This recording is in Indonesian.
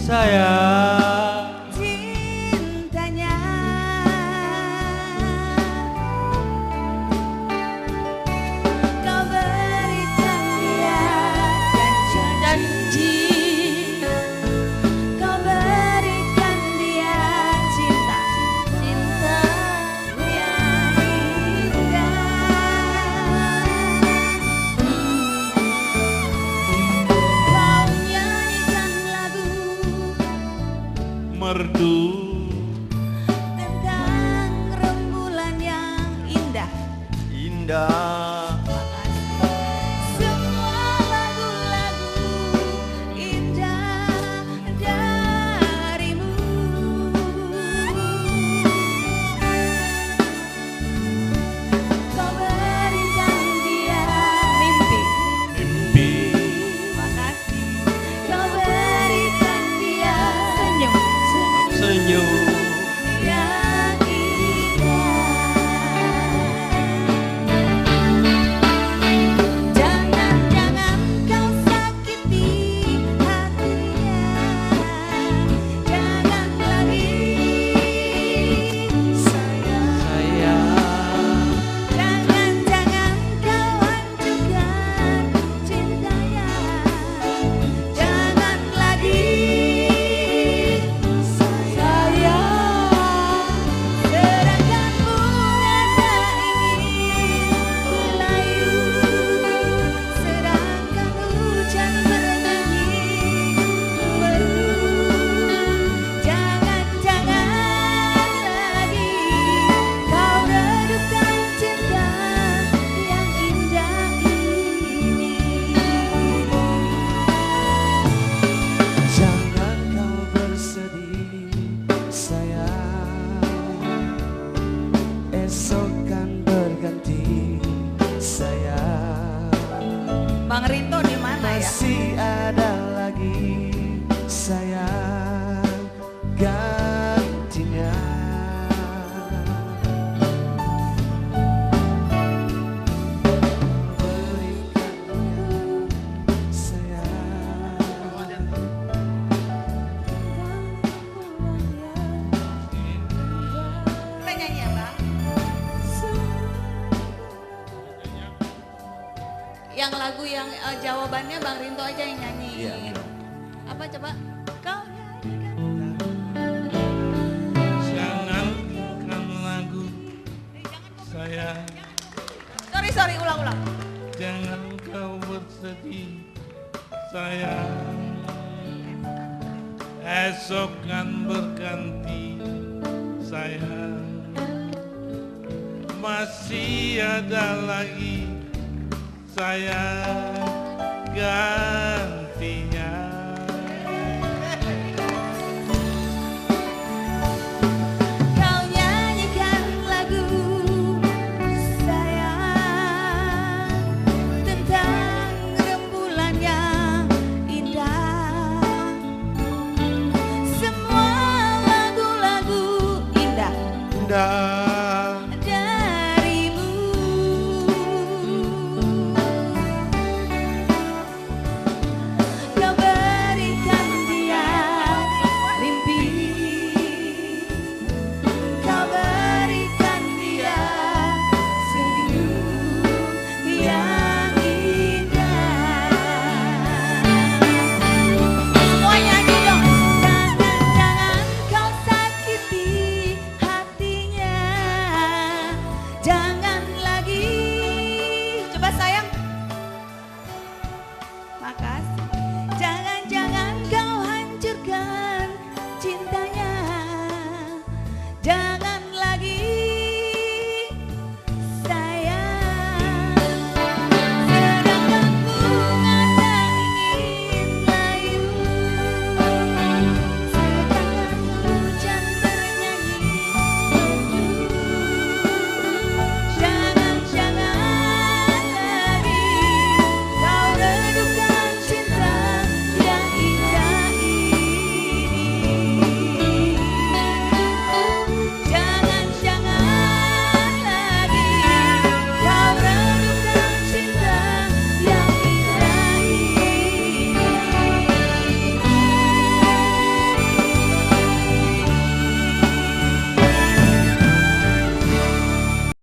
sayang. Cintanya kau berikan dia janji, kau berikan dia cinta, cinta yang indah. Kau nyanyikan lagu Merdu tentang rembulan yang indah. indah. Semua lagu-lagu indah darimu. Kau berikan dia mimpi. Mimpi Makasih. Kau berikan dia senyum. senyum. Yang indah. Jangan-jangan kau sakiti hatinya. Jangan lagi sayang. Sayang. Jangan-jangan kau hancurkan cintanya. Jangan lagi sayang. Serahkan bunga tak ingin berlayu. Serahkan hujan bernyanyi merdu. Jangan-jangan lagi kau redupkan cinta yang indah ini. Jangan kau bersedih sayang, esok kan berganti sayang. Bang Rinto di mana ya? Masih ada lagi sayang gantinya. Berikannya sayang. Kita nyanyi ya Bang? Yang lagu yang jawabannya Bang Rinto aja yang nyanyi. Iya. Apa coba? Kau nyanyikan. Jangankan lagu sayang. Sorry, ulang-ulang. Jangan kau bersedih sayang. Esok kan berganti sayang. Masih ada lagi sayang